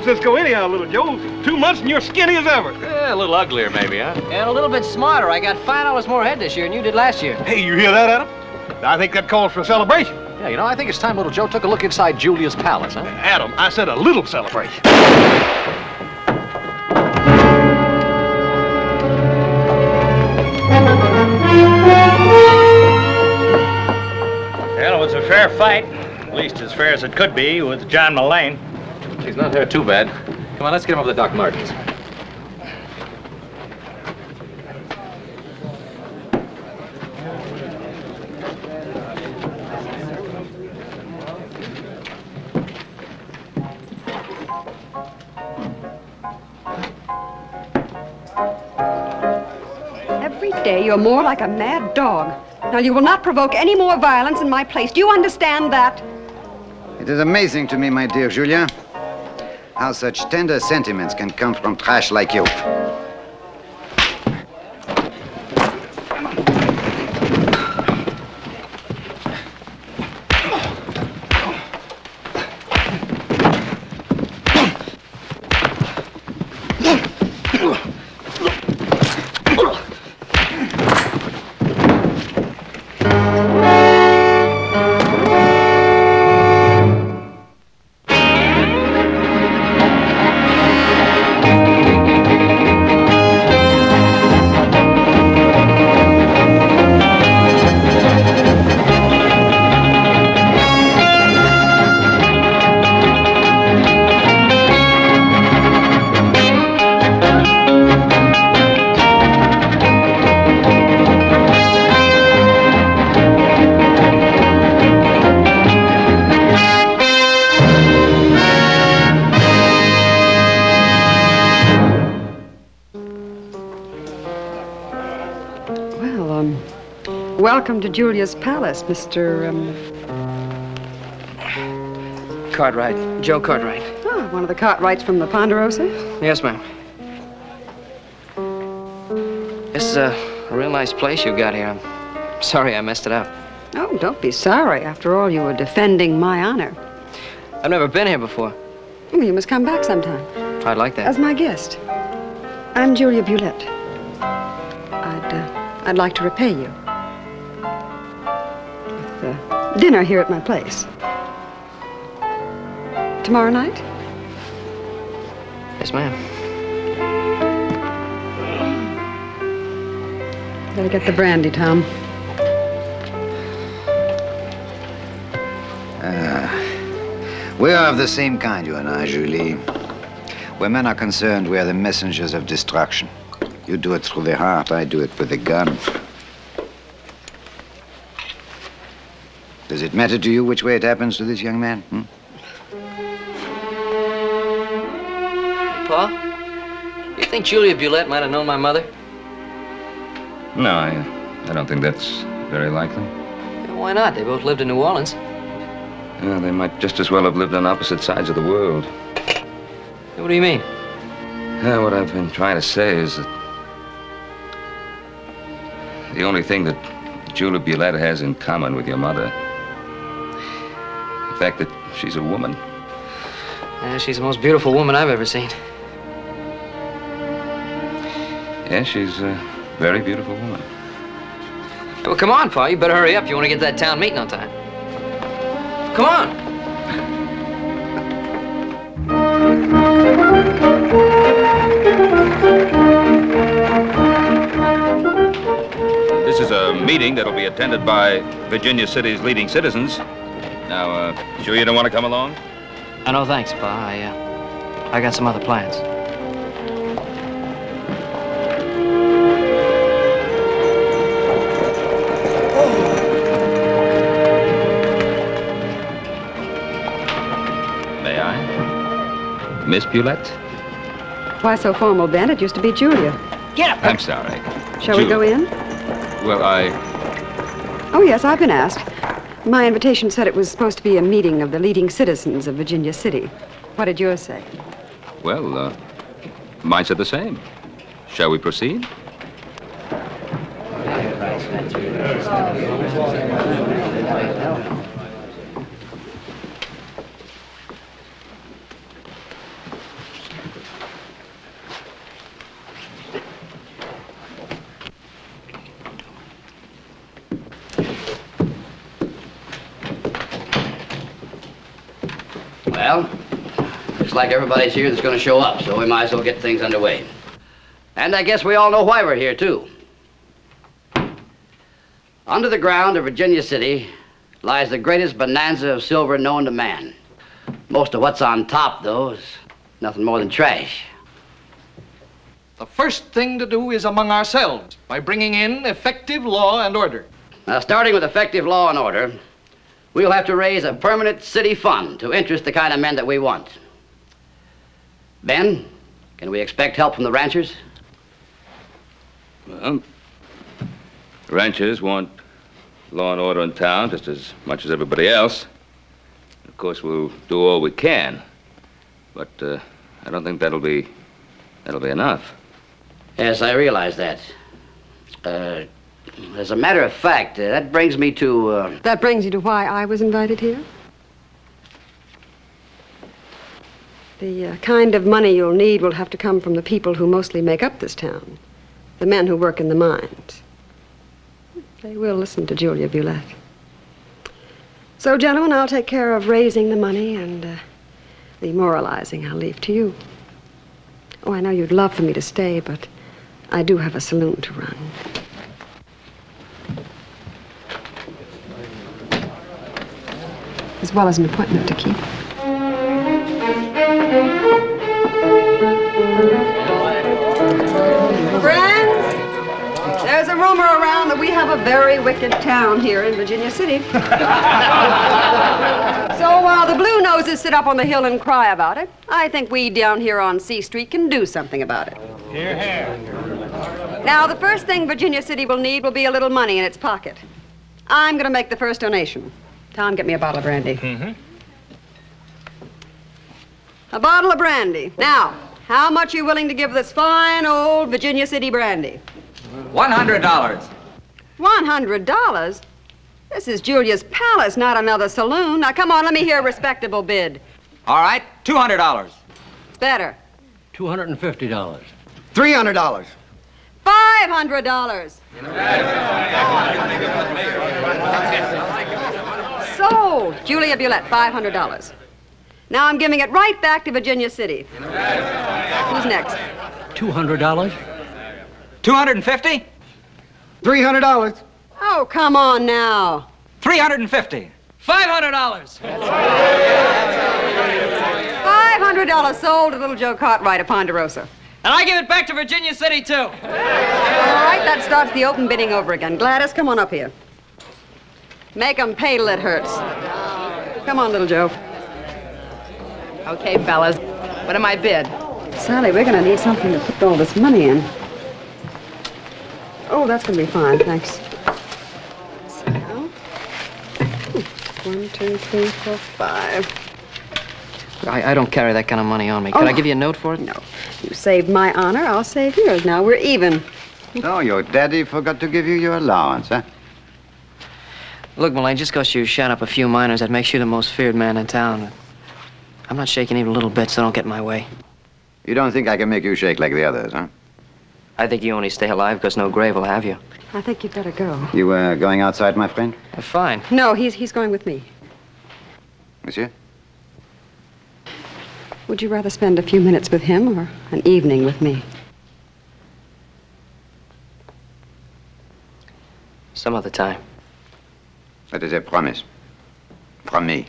Francisco anyhow, little Joe. 2 months and you're skinny as ever. Yeah, a little uglier maybe, huh? And a little bit smarter. I got $5 more head this year than you did last year. Hey, you hear that, Adam? I think that calls for a celebration. Yeah, you know, I think it's time little Joe took a look inside Julia's palace, huh? Adam, I said a little celebration. Well, it was a fair fight. At least as fair as it could be with John Mullane. He's not hurt too bad. Come on, let's get him over to Doc Martin's. Every day you're more like a mad dog. Now, you will not provoke any more violence in my place. Do you understand that? It is amazing to me, my dear Julia, how such tender sentiments can come from trash like you. Welcome to Julia's palace, Mr. Cartwright. Joe Cartwright. Oh, one of the Cartwrights from the Ponderosa? Yes, ma'am. This is a real nice place you got here. I'm sorry I messed it up. Oh, don't be sorry. After all, you were defending my honor. I've never been here before. Well, you must come back sometime. I'd like that. As my guest. I'm Julia Bulette. I'd like to repay you. With dinner here at my place. Tomorrow night? Yes, ma'am. Better get the brandy, Tom. We are of the same kind, you and I, Julie. Where men are concerned, we are the messengers of destruction. You do it through the heart, I do it with the gun. Does it matter to you which way it happens to this young man? Pa, you think Julia Bulette might have known my mother? No, I don't think that's very likely. Why not? They both lived in New Orleans. Yeah, they might just as well have lived on opposite sides of the world. What do you mean? What I've been trying to say is that the only thing that Julia Bulette has in common with your mother, the fact that she's a woman. Yeah, she's the most beautiful woman I've ever seen. Yeah, she's a very beautiful woman. Well, come on, Pa. You better hurry up. You want to get to that town meeting on time. Come on. This is a meeting that'll be attended by Virginia City's leading citizens. Now, sure you don't want to come along? No, thanks, Pa. I got some other plans. May I? Miss Bulette? Why so formal, Ben? It used to be Julia. Get up! I'm sorry. Shall we go in? Well, Oh, yes, I've been asked. My invitation said it was supposed to be a meeting of the leading citizens of Virginia City. What did yours say? Well, mine said the same. Shall we proceed? Well, looks like everybody's here that's going to show up, so we might as well get things underway. And I guess we all know why we're here, too. Under the ground of Virginia City lies the greatest bonanza of silver known to man. Most of what's on top, though, is nothing more than trash. The first thing to do is among ourselves by bringing in effective law and order. Now, starting with effective law and order, we'll have to raise a permanent city fund to interest the kind of men that we want. Ben, can we expect help from the ranchers? Well, ranchers want law and order in town just as much as everybody else. Of course, we'll do all we can, but I don't think that'll be enough. Yes, I realize that. As a matter of fact, that brings me to... That brings you to why I was invited here? The kind of money you'll need will have to come from the people who mostly make up this town. The men who work in the mines. They will listen to Julia1. So, gentlemen, I'll take care of raising the money, and the moralizing I'll leave to you. Oh, I know you'd love for me to stay, but I do have a saloon to run. As well as an appointment to keep. Friends, there's a rumor around that we have a very wicked town here in Virginia City. So while the Blue Noses sit up on the hill and cry about it, I think we down here on C Street can do something about it. Here, here. Now, the first thing Virginia City will need will be a little money in its pocket. I'm going to make the first donation. Tom, get me a bottle of brandy. Mm-hmm. A bottle of brandy. Now, how much are you willing to give this fine old Virginia City brandy? $100. $100? This is Julia's Palace, not another saloon. Now, come on, let me hear a respectable bid. All right, $200. It's better. $250. $300. $500. Sold. Julia1, $500. Now I'm giving it right back to Virginia City. Who's next? $200. $250. $300. Oh, come on now. $350. $500. $500 sold to little Joe Cartwright of Ponderosa. And I give it back to Virginia City, too. All right, that starts the open bidding over again. Gladys, come on up here. Make 'em pay till it hurts. Come on, little Joe. Okay, fellas. What am I bid? Sally, we're going to need something to put all this money in. Oh, that's going to be fine, thanks. So, 1, 2, 3, 4, 5. I don't carry that kind of money on me. Can I give you a note for it? No. You saved my honor, I'll save yours. Now we're even. So, your daddy forgot to give you your allowance, huh? Look, Mullane, just because you shot up a few miners, that makes you the most feared man in town. I'm not shaking even a little bit, so don't get in my way. You don't think I can make you shake like the others, huh? I think you only stay alive because no grave will have you. I think you'd better go. You going outside, my friend? Fine. No, he's going with me. Monsieur? Would you rather spend a few minutes with him or an evening with me? Some other time. That is a promise. From me.